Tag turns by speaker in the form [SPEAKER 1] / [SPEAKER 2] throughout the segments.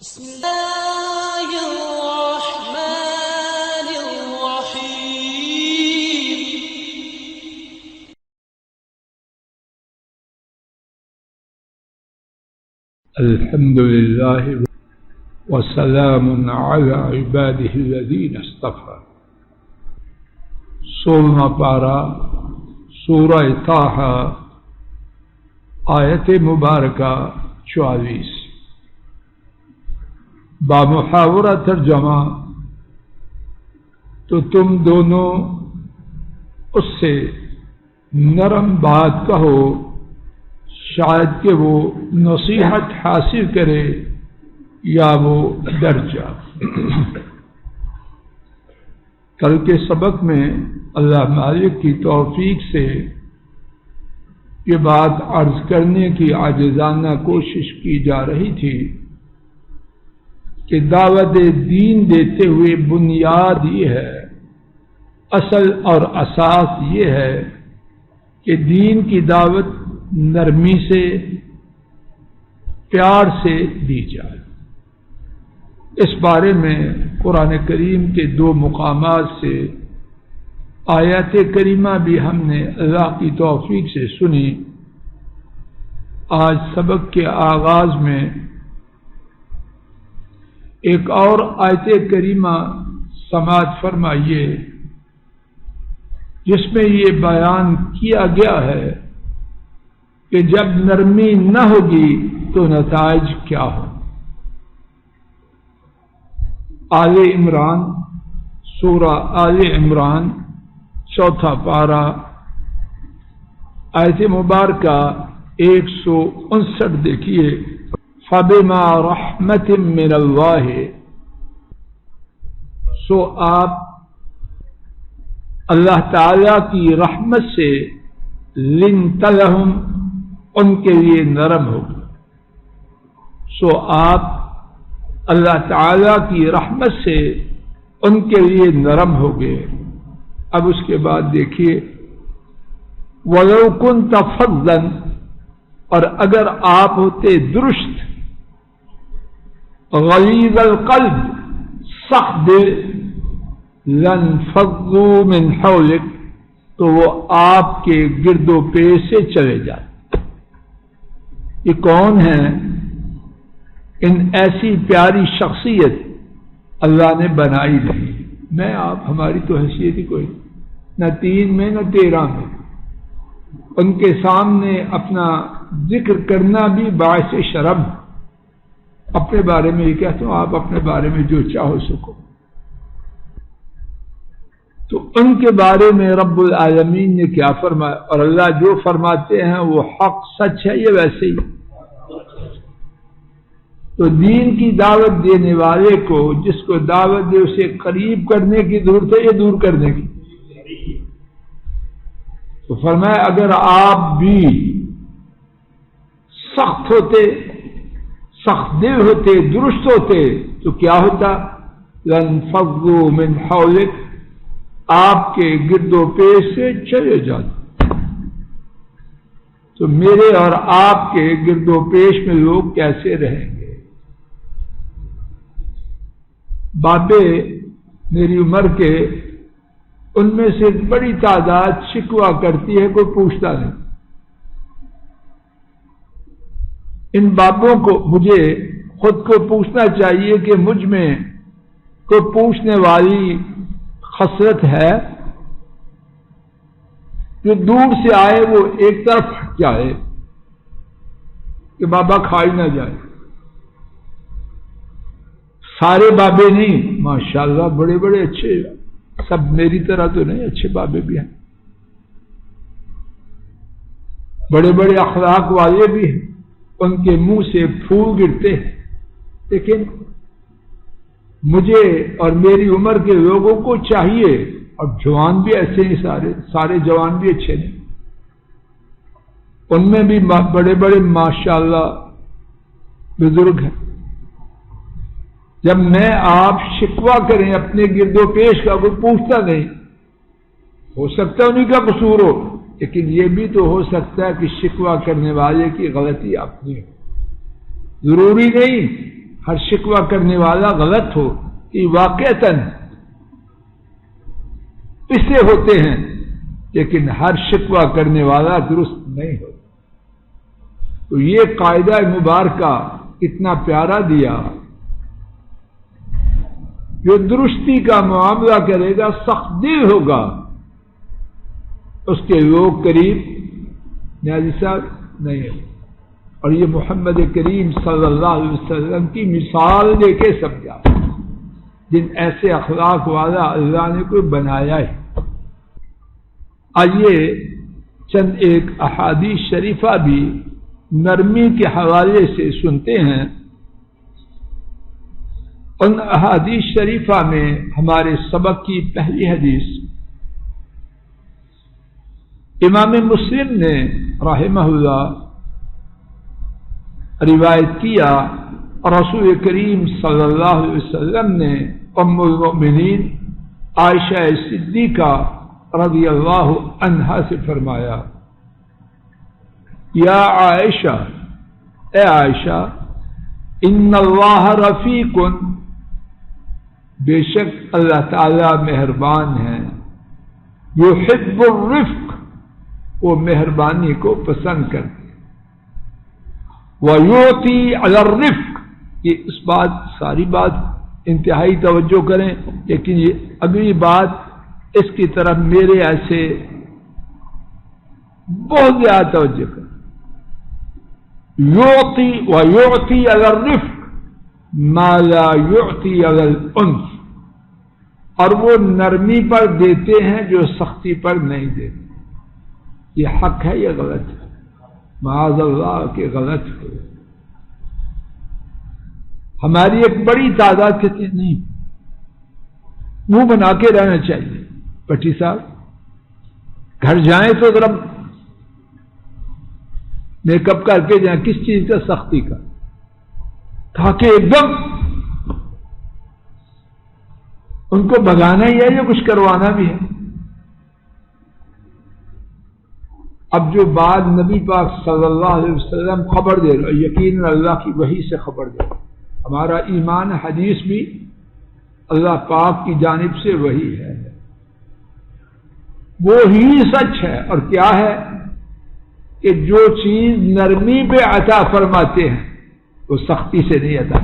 [SPEAKER 1] بسم الله الرحمن الرحيم.
[SPEAKER 2] الحمد لله وسلام على عباده الذين اصطفى. 16واں پارہ سورہ طٰہٰ آیت مبارکہ 44. بامحاورہ ترجمہ: تو تم دونوں اس سے نرم بات کہو، شاید کہ وہ نصیحت حاصل کرے یا وہ ڈر جائے. کل کے سبق میں اللہ مالک کی توفیق سے یہ بات عرض کرنے کی عاجزانہ کوشش کی جا رہی تھی کہ دعوت دین دیتے ہوئے بنیاد یہ ہے، اصل اور اساس یہ ہے کہ دین کی دعوت نرمی سے، پیار سے دی جائے. اس بارے میں قرآن کریم کے 2 مقامات سے آیات کریمہ بھی ہم نے اللہ کی توفیق سے سنی. آج سبق کے آغاز میں ایک اور آیت کریمہ سماعت فرمائیے جس میں یہ بیان کیا گیا ہے کہ جب نرمی نہ ہوگی تو نتائج کیا ہو. آل عمران، سورہ آل عمران 4واں پارہ آیت مبارکہ 159 دیکھیے. فَبِمَا رَحْمَةٍ مِّنَ اللَّهِ، سو آپ اللہ تعالی کی رحمت سے لِنْتَ لَهُمْ، ان کے لیے نرم ہوگی. سو آپ اللہ تعالی کی رحمت سے ان کے لیے نرم ہوگے. اب اس کے بعد دیکھیے وَلَوْ كُنْتَ فَظًّا، اور اگر آپ ہوتے درست، غلیظ القلب، سخت دل، لَانْفَضُّوا مِنْ حَوْلِكَ، تو وہ آپ کے گرد و پیش سے چلے جاتے. یہ کون ہیں؟ ان ایسی پیاری شخصیت اللہ نے بنائی نہیں. میں آپ، ہماری تو حیثیت ہی کوئی نہ 3 میں نہ 13 میں. ان کے سامنے اپنا ذکر کرنا بھی باعث شرم. اپنے بارے میں یہ کہتا ہوں، آپ اپنے بارے میں جو چاہو سکو. تو ان کے بارے میں رب العالمین نے کیا فرمایا، اور اللہ جو فرماتے ہیں وہ حق سچ ہے. یہ ویسے ہی تو دین کی دعوت دینے والے کو، جس کو دعوت دے، اسے قریب کرنے کی ضرورت ہے یا دور کرنے کی؟ تو فرمایا اگر آپ بھی سخت ہوتے، سخت دل ہوتے، درست ہوتے تو کیا ہوتا؟ لَانْفَضُّوا مِنْ حَوْلِكَ، آپ کے گرد و پیش سے چلے جاتے. تو میرے اور آپ کے گرد و پیش میں لوگ کیسے رہیں گے؟ بابے میری عمر کے، ان میں سے بڑی تعداد شکوہ کرتی ہے، کوئی پوچھتا نہیں. ان بابوں کو، مجھے خود کو پوچھنا چاہیے کہ مجھ میں کوئی پوچھنے والی خصلت ہے؟ جو دور سے آئے وہ ایک طرف ہٹ جائے کہ بابا کھائی نہ جائے. سارے بابے نہیں، ماشاءاللہ بڑے بڑے اچھے، سب میری طرح تو نہیں، اچھے بابے بھی ہیں، بڑے بڑے اخلاق والے بھی ہیں، ان کے منہ سے پھول گرتے ہیں. لیکن مجھے اور میری عمر کے لوگوں کو چاہیے، اور جوان بھی ایسے ہی، سارے جوان بھی اچھے نہیں، ان میں بھی بڑے بڑے ماشاءاللہ بزرگ ہیں. جب میں آپ شکوہ کریں اپنے گرد و پیش کا، کوئی پوچھتا نہیں. ہو سکتا ہے انہیں کا قصور ہو، لیکن یہ بھی تو ہو سکتا ہے کہ شکوہ کرنے والے کی غلطی اپنی ہو. ضروری نہیں ہر شکوہ کرنے والا غلط ہو کہ واقعتاً پسے ہوتے ہیں، لیکن ہر شکوہ کرنے والا درست نہیں ہوتا۔ تو یہ قاعدہ مبارکہ اتنا پیارا دیا، جو درستی کا معاملہ کرے گا سخت دل ہوگا، اس کے لوگ قریب نیازی صاحب نہیں ہے۔ اور یہ محمد کریم صلی اللہ علیہ وسلم کی مثال دے کے سمجھا، جن ایسے اخلاق والا اللہ نے کوئی بنایا ہے۔ آئیے چند ایک احادیث شریفہ بھی نرمی کے حوالے سے سنتے ہیں۔ ان احادیث شریفہ میں ہمارے سبق کی پہلی حدیث امام مسلم نے رحمہ اللہ روایت کیا، رسول کریم صلی اللہ علیہ وسلم نے ام المؤمنین عائشہ صدیقہ رضی اللہ عنہا سے فرمایا، یا عائشہ، اے عائشہ، ان اللہ رفیق، بے شک اللہ تعالی مہربان ہے، یحب الرفق، وہ مہربانی کو پسند کرتے، وَيُعْطِي عَلَى الرِّفْقِ، یہ اس بات ساری بات انتہائی توجہ کریں، لیکن یہ اگلی بات اس کی طرف میرے ایسے بہت زیادہ توجہ کریں۔ یعطی وَيُعْطِي عَلَى الرِّفْقِ مَا لَا يُعْطِي عَلَى الْأُنْفِ، اور وہ نرمی پر دیتے ہیں جو سختی پر نہیں دیتے۔ یہ حق ہے یا غلط ہے؟ معاذ اللہ کہ غلط ہے۔ ہماری ایک بڑی تعداد کہتے ہیں نہیں، منہ بنا کے رہنا چاہیے۔ پٹی صاحب گھر جائیں تو ذرا میک اپ کر کے جائیں، کس چیز کا؟ سختی کا، تاکہ ایک دم ان کو بھگانا ہی ہے یا کچھ کروانا بھی ہے۔ اب جو بات نبی پاک صلی اللہ علیہ وسلم خبر دے رہے، یقیناً اللہ کی وحی سے خبر دے رہے، ہمارا ایمان حدیث بھی اللہ پاک کی جانب سے وحی ہے، وہی سچ ہے۔ اور کیا ہے کہ جو چیز نرمی پہ عطا فرماتے ہیں وہ سختی سے نہیں عطا،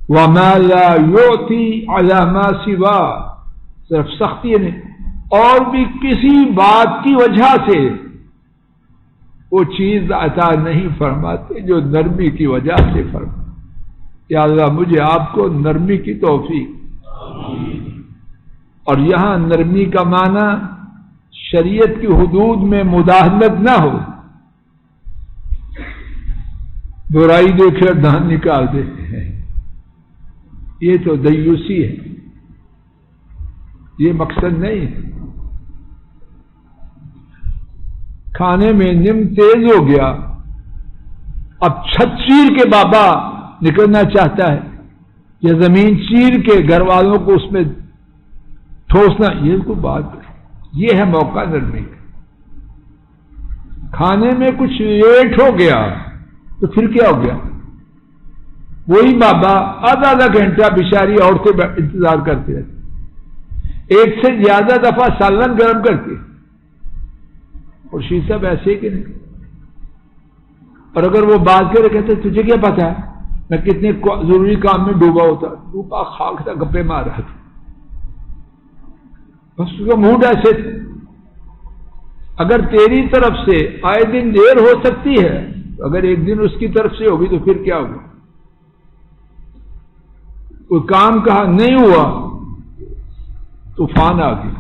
[SPEAKER 2] وَمَا لَا يُعْطِي عَلَى مَا سِوَا، صرف سختی نہیں، اور بھی کسی بات کی وجہ سے وہ چیز عطا نہیں فرماتے جو نرمی کی وجہ سے فرماتے۔ یا اللہ مجھے آپ کو نرمی کی توفیق۔ اور یہاں نرمی کا معنی شریعت کی حدود میں مداخلت نہ ہو، برائی دیکھے دھان نکال دیتے ہیں، یہ تو دیوسی ہے، یہ مقصد نہیں ہے۔ کھانے میں نم تیز ہو گیا، اب چھت چیر کے بابا نکلنا چاہتا ہے یا زمین چیر کے گھر والوں کو اس میں ٹھوسنا، یہ کوئی بات ہے؟ یہ ہے موقع نرمی کا۔ کھانے میں کچھ لیٹ ہو گیا تو پھر کیا ہو گیا؟ وہی بابا آدھا گھنٹہ بیچاری عورتیں انتظار کرتے رہتے، ایک سے زیادہ دفعہ سالن گرم کرتے، اور شیخ صاحب ایسے ہی کہ نہیں۔ اور اگر وہ بات کرے کہتے تجھے کیا پتا ہے میں کتنے ضروری کام میں ڈوبا ہوتا، ڈوبا خاک تھا، گپے مار رہا تھا، بس اس کا موڈ ایسے تھا۔ اگر تیری طرف سے آئے دن دیر ہو سکتی ہے، اگر ایک دن اس کی طرف سے ہوگی تو پھر کیا ہوگا؟ کوئی کام کہا نہیں ہوا، طوفان آ گیا،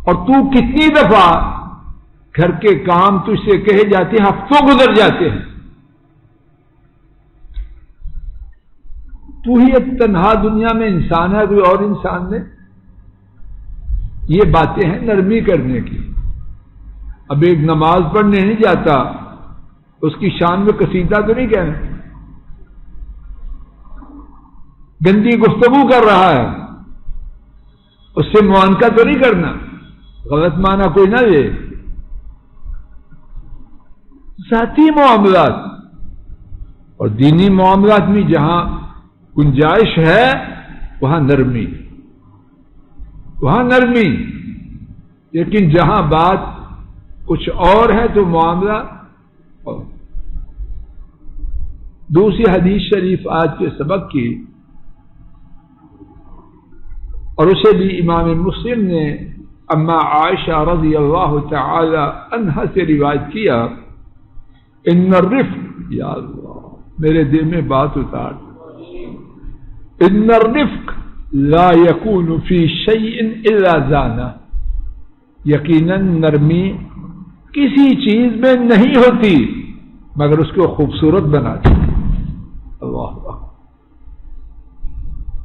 [SPEAKER 2] اور تو کتنی دفعہ گھر کے کام تجھ سے کہے جاتے ہیں، ہفتوں گزر جاتے ہیں، تو ہی ایک تنہا دنیا میں انسان ہے، کوئی اور انسان نے۔ یہ باتیں ہیں نرمی کرنے کی۔ اب ایک نماز پڑھنے نہیں جاتا، اس کی شان میں قصیدہ تو نہیں کہنا، گندی گفتگو کر رہا ہے، اس سے معانقہ تو نہیں کرنا، غلط معنی کوئی نہ لے۔ ذاتی معاملات اور دینی معاملات میں جہاں گنجائش ہے وہاں نرمی، لیکن جہاں بات کچھ اور ہے تو معاملہ اور۔ دوسری حدیث شریف آج کے سبق کی، اور اسے بھی امام مسلم نے اما عائشہ رضی اللہ تعالی عنہا سے روایت کیا، ان الرفق، یا اللہ میرے دل میں بات اتار، ان الرفق لا يكون في شيء الا زانه، یقیناً نرمی کسی چیز میں نہیں ہوتی مگر اس کو خوبصورت بناتی۔ اللہ اکبر،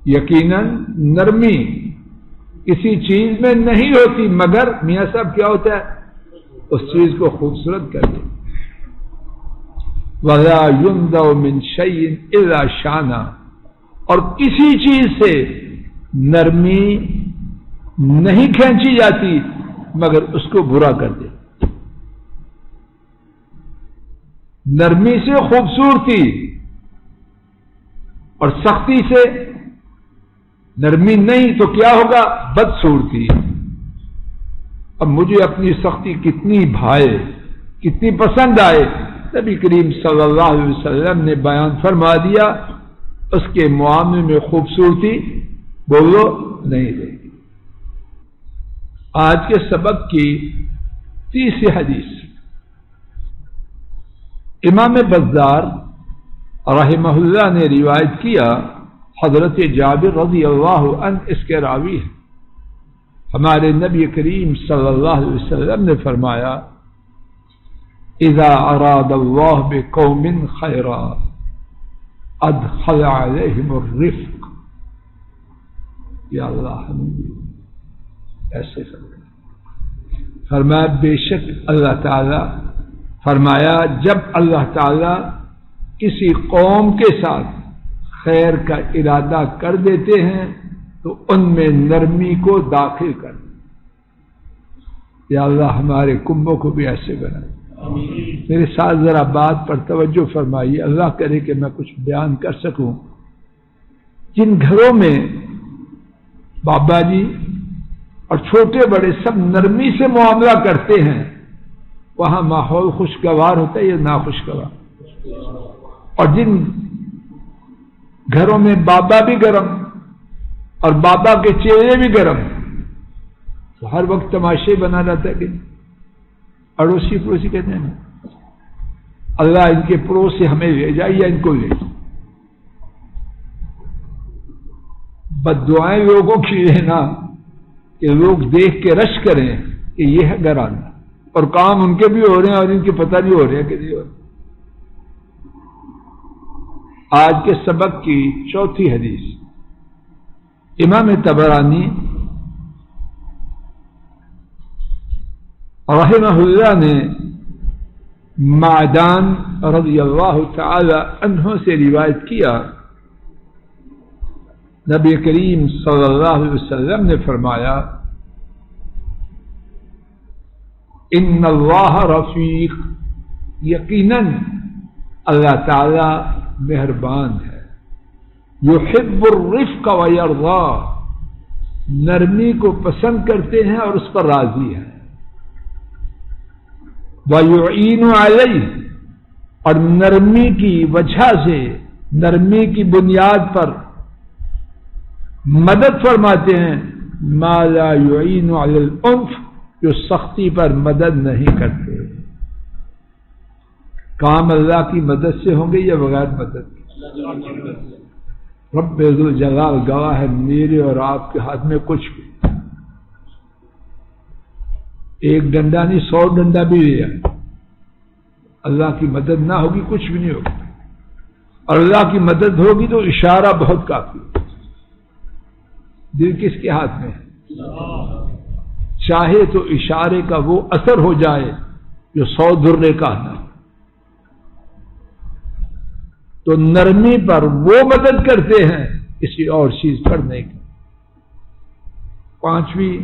[SPEAKER 2] یقیناً نرمی کسی چیز میں نہیں ہوتی مگر میاں صاحب کیا ہوتا ہے، اس چیز کو خوبصورت کر دے۔ وَلَا يُنْزَعُ مِنْ شَيْءٍ إِلَّا شَانَهُ، اور کسی چیز سے نرمی نہیں کھینچی جاتی مگر اس کو برا کر دے۔ نرمی سے خوبصورتی اور سختی سے نرمی نہیں تو کیا ہوگا، بدصورتی۔ اب مجھے اپنی سختی کتنی بھائے، کتنی پسند آئے، نبی کریم صلی اللہ علیہ وسلم نے بیان فرما دیا، اس کے معاملے میں خوبصورتی بولو نہیں رہے گی۔ آج کے سبق کی تیسری حدیث، امام بزار رحمہ اللہ نے روایت کیا، حضرت جابر رضی اللہ عنہ اس کے راوی ہیں، ہمارے نبی کریم صلی اللہ علیہ وسلم نے فرمایا، اذا اراد اللہ بقوم خیرا ادخل علیہم الرفق۔ یا اللہ ہمیں ایسے فرمایا، بے شک اللہ تعالی فرمایا جب اللہ تعالی کسی قوم کے ساتھ خیر کا ارادہ کر دیتے ہیں تو ان میں نرمی کو داخل کر دیں۔ یا اللہ ہمارے کنبوں کو بھی ایسے بنائے۔ میرے ساتھ ذرا بات پر توجہ فرمائیے، اللہ کرے کہ میں کچھ بیان کر سکوں۔ جن گھروں میں بابا جی اور چھوٹے بڑے سب نرمی سے معاملہ کرتے ہیں وہاں ماحول خوشگوار ہوتا ہے یا ناخوشگوار؟ اور جن گھروں میں بابا بھی گرم اور بابا کے چہرے بھی گرم تو ہر وقت تماشے بنا رہتا ہے کہ اڑوسی پڑوسی کہتے ہیں اللہ ان کے پڑوس سے ہمیں لے جائے یا ان کو لے جائے۔ بد دعائیں لوگوں کی لینا کہ لوگ دیکھ کے رش کریں کہ یہ ہے گھرانا، اور کام ان کے بھی ہو رہے ہیں اور ان کے پتہ نہیں ہو رہے ہیں کہ نہیں ہو رہے۔ آج کے سبق کی چوتھی حدیث، امام طبرانی رحمہ اللہ نے معدان رضی اللہ تعالی عنہ سے روایت کیا، نبی کریم صلی اللہ علیہ وسلم نے فرمایا، ان اللہ رفیق، یقیناً اللہ تعالی مہربان ہے، یحب الرفق ویرضا، نرمی کو پسند کرتے ہیں اور اس پر راضی ہے، وَيُعِينُ عَلَيْهِ، اور نرمی کی وجہ سے، نرمی کی بنیاد پر مدد فرماتے ہیں، ما لا يعين على العنف، جو سختی پر مدد نہیں کرتے۔ کام اللہ کی مدد سے ہوں گے یا بغیر مدد کے؟ رب ذوالجلال گواہ ہے، میرے اور آپ کے ہاتھ میں کچھ بھی، ایک ڈنڈا نہیں 100 ڈنڈا بھی لیا، اللہ کی مدد نہ ہوگی کچھ بھی نہیں ہوگا، اور اللہ کی مدد ہوگی تو اشارہ بہت کافی۔ دل کس کے ہاتھ میں ہے؟ چاہے تو اشارے کا وہ اثر ہو جائے جو 100 درے کا نہ، تو نرمی پر وہ مدد کرتے ہیں کسی اور چیز پر نہیں۔ پانچویں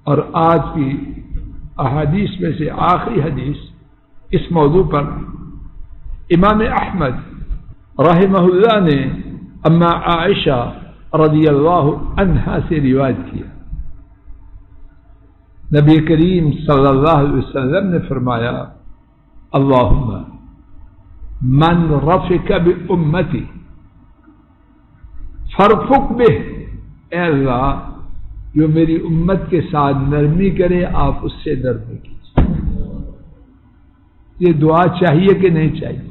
[SPEAKER 2] اور آج کی احادیث میں سے آخری حدیث اس موضوع پر، امام احمد رحمہ نے اما عائشہ رضی اللہ عنہا سے روایت کیا، نبی کریم صلی اللہ علیہ وسلم نے فرمایا اللہم من رفق بامتی فرفق بہ، اے اللہ جو میری امت کے ساتھ نرمی کرے آپ اس سے نرمی کیجیے۔ یہ دعا چاہیے کہ نہیں چاہیے؟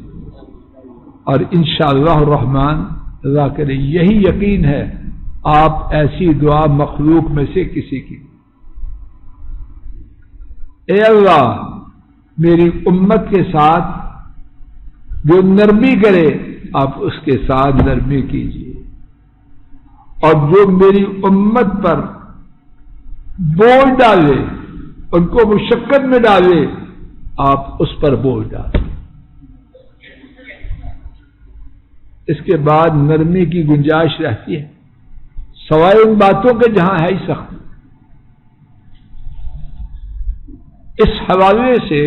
[SPEAKER 2] اور انشاءاللہ الرحمن اللہ کرے یہی یقین ہے آپ ایسی دعا مخلوق میں سے کسی کی، اے اللہ میری امت کے ساتھ جو نرمی کرے آپ اس کے ساتھ نرمی کیجیے، اور جو میری امت پر بوجھ ڈالے، ان کو مشقت میں ڈالے، آپ اس پر بوجھ ڈالیں۔ اس کے بعد نرمی کی گنجائش رہتی ہے سوائے ان باتوں کے جہاں ہے ہی سخت۔ اس حوالے سے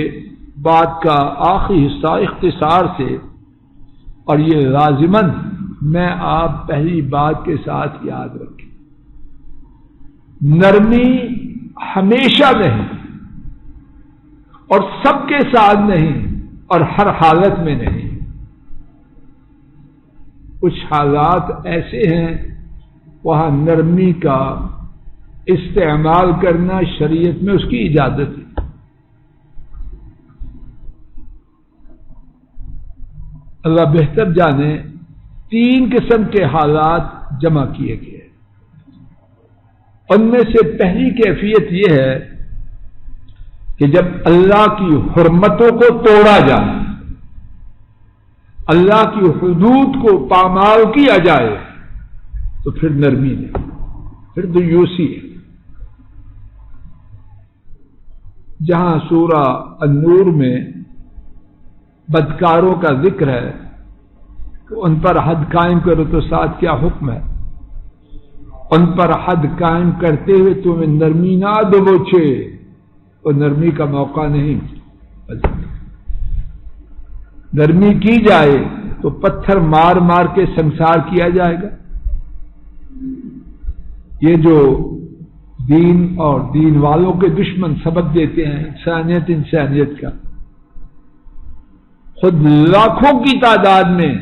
[SPEAKER 2] بات کا آخری حصہ اختصار سے، اور یہ لازماً میں آپ پہلی بات کے ساتھ یاد رکھیں، نرمی ہمیشہ نہیں، اور سب کے ساتھ نہیں، اور ہر حالت میں نہیں۔ کچھ حالات ایسے ہیں وہاں نرمی کا استعمال کرنا شریعت میں اس کی اجازت ہے۔ اللہ بہتر جانے 3 قسم کے حالات جمع کیے گئے، ان میں سے پہلی کیفیت یہ ہے کہ جب اللہ کی حرمتوں کو توڑا جائے، اللہ کی حدود کو پامال کیا جائے، تو پھر نرمی نہیں، پھر دیوسی ہے۔ جہاں سورہ النور میں بدکاروں کا ذکر ہے کہ ان پر حد قائم کرو، تو ساتھ کیا حکم ہے؟ ان پر حد قائم کرتے ہوئے تمہیں نرمی نہ دبوچے، اور نرمی کا موقع نہیں۔ نرمی کی جائے تو پتھر مار مار کے سنسار کیا جائے گا۔ یہ جو دین اور دین والوں کے دشمن سبق دیتے ہیں انسانیت کا، خود لاکھوں کی تعداد میں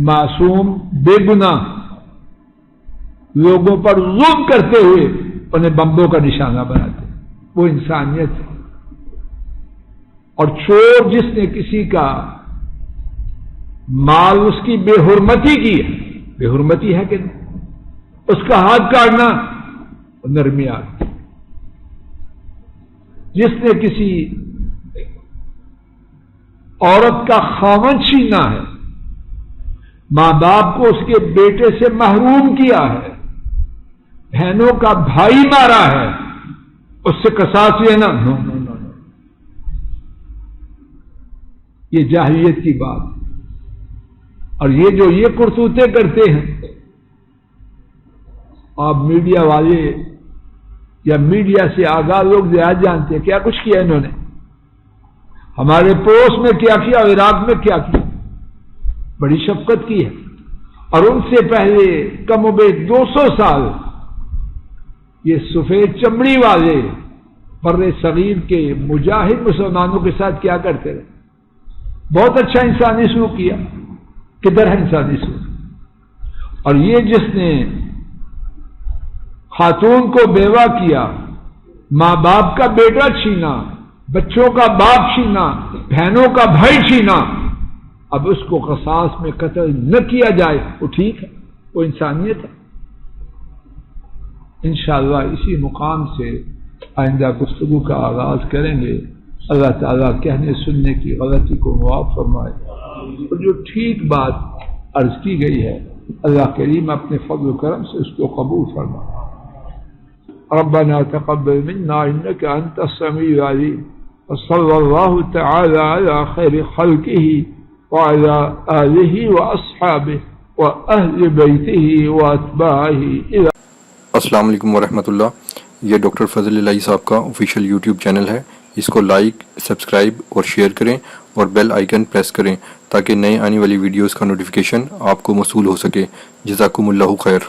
[SPEAKER 2] معصوم بے گناہ لوگوں پر ظلم کرتے ہوئے انہیں بمبوں کا نشانہ بناتے ہیں، وہ انسانیت ہے۔ اور چور جس نے کسی کا مال اس کی بے حرمتی کی ہے، بے حرمتی ہے کہ نہیں، اس کا ہاتھ کاٹنا نرمی آ گئی۔ جس نے کسی عورت کا خاوند چھینا ہے، ماں باپ کو اس کے بیٹے سے محروم کیا ہے، بہنوں کا بھائی مارا ہے، اس سے قصاص لینا نو نو نو نو، یہ جاہلیت کی بات ہے۔ اور یہ جو یہ کرتوتے کرتے ہیں، آپ میڈیا والے یا میڈیا سے آگاہ لوگ زیادہ جانتے ہیں کیا کچھ کیا انہوں نے، ہمارے پڑوس میں کیا کیا، عراق میں کیا کیا، بڑی شفقت کی ہے۔ اور ان سے پہلے کم و بیش 200 سال یہ سفید چمڑی والے بر صغیر کے مجاہد مسلمانوں کے ساتھ کیا کرتے رہے، بہت اچھا انسانی سلوک کیا، کدھر ہے انسانی سلوک؟ اور یہ جس نے خاتون کو بیوہ کیا، ماں باپ کا بیٹا چھینا، بچوں کا باپ چھینا، بہنوں کا بھائی چھینا، اب اس کو قصاص میں قتل نہ کیا جائے، وہ ٹھیک ہے، وہ انسانیت ہے۔ انشاءاللہ اسی مقام سے آئندہ گفتگو کا آغاز کریں گے۔ اللہ تعالیٰ کہنے سننے کی غلطی کو معاف فرمائے، اور جو ٹھیک بات عرض کی گئی ہے اللہ کریم اپنے فضل و کرم سے اس کو قبول فرمائے۔ ربنا تقبل منا انك انت السميع العليم، وصلى الله تعالى على خير خلقه وعلى آله وأصحابه وأهل بيته وأتباعه إلى۔
[SPEAKER 3] السلام علیکم ورحمۃ اللہ۔ یہ ڈاکٹر فضل الہی صاحب کا آفیشیل یوٹیوب چینل ہے، اس کو لائک، سبسکرائب اور شیئر کریں، اور بیل آئیکن پریس کریں تاکہ نئے آنے والی ویڈیوز کا نوٹیفیکیشن آپ کو موصول ہو سکے۔ جزاکم اللہ خیر۔